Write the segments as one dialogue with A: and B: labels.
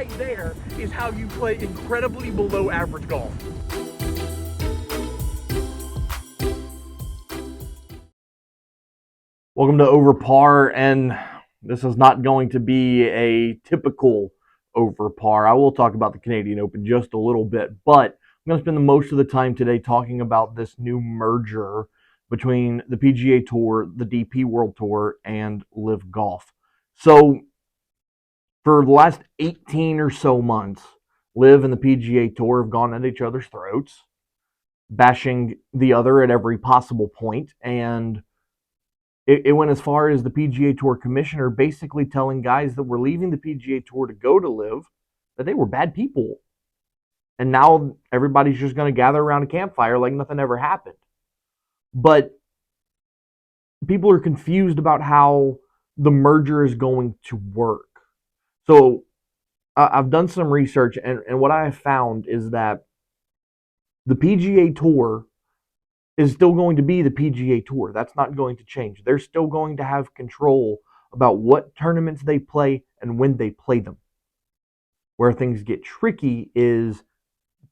A: right there is how you play incredibly below average golf. Welcome to OverPar, and this is not going to be a typical OverPar. I will talk about the Canadian Open just a little bit, but I'm going to spend the most of the time today talking about this new merger between the PGA Tour, the DP World Tour, and LIV Golf. So, for the last 18 or so months, LIV and the PGA Tour have gone at each other's throats, bashing the other at every possible point, and it went as far as the PGA Tour commissioner basically telling guys that were leaving the PGA Tour to go to LIV that they were bad people. And now everybody's just going to gather around a campfire like nothing ever happened. But people are confused about how the merger is going to work. So I've done some research, and what I have found is that the PGA Tour is still going to be the PGA Tour. That's not going to change. They're still going to have control about what tournaments they play and when they play them. Where things get tricky is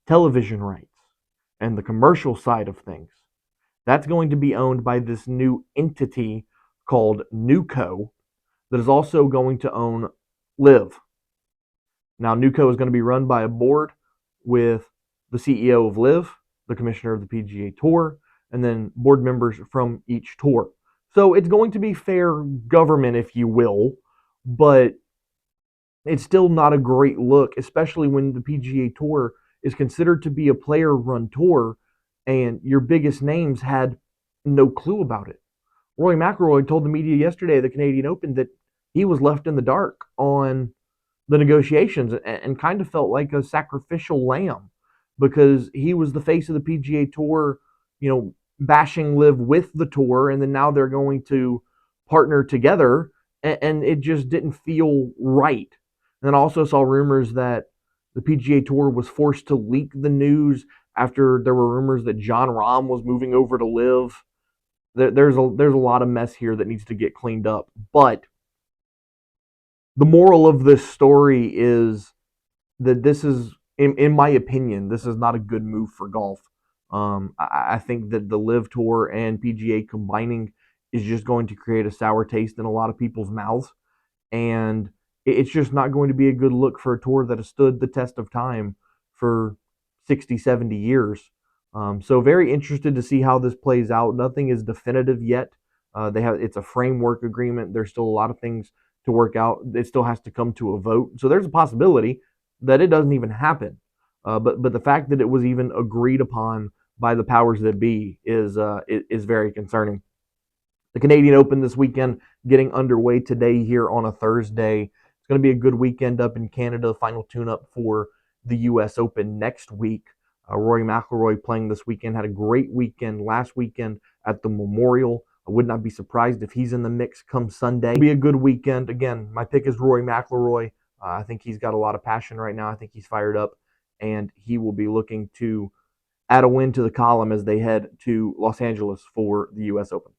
A: television rights and the commercial side of things. That's going to be owned by this new entity called NewCo that is also going to own LIV. Now, NewCo is going to be run by a board with the CEO of LIV, the commissioner of the PGA Tour, and then board members from each tour. So it's going to be fair government, if you will, but it's still not a great look, especially when the PGA Tour is considered to be a player-run tour, and your biggest names had no clue about it. Rory McIlroy told the media yesterday at the Canadian Open that he was left in the dark on the negotiations and kind of felt like a sacrificial lamb because he was the face of the PGA Tour, bashing LIV with the tour, and then now they're going to partner together, and it just didn't feel right. And then I also saw rumors that the PGA Tour was forced to leak the news after there were rumors that Jon Rahm was moving over to LIV. There's a lot of mess here that needs to get cleaned up. But the moral of this story is that this is, in my opinion, this is not a good move for golf. I think that the LIV Tour and PGA combining is just going to create a sour taste in a lot of people's mouths. And it's just not going to be a good look for a tour that has stood the test of time for 60, 70 years. So very interested to see how this plays out. Nothing is definitive yet. It's a framework agreement. There's still a lot of things to work out. It still has to come to a vote. So there's a possibility that it doesn't even happen. But the fact that it was even agreed upon by the powers that be is very concerning. The Canadian Open this weekend getting underway today here on a Thursday. It's going to be a good weekend up in Canada. Final tune-up for the U.S. Open next week. Rory McIlroy playing this weekend. Had a great weekend last weekend at the Memorial. I would not be surprised if he's in the mix come Sunday. It'll be a good weekend. Again, my pick is Rory McIlroy. I think he's got a lot of passion right now. I think he's fired up, and he will be looking to add a win to the column as they head to Los Angeles for the U.S. Open.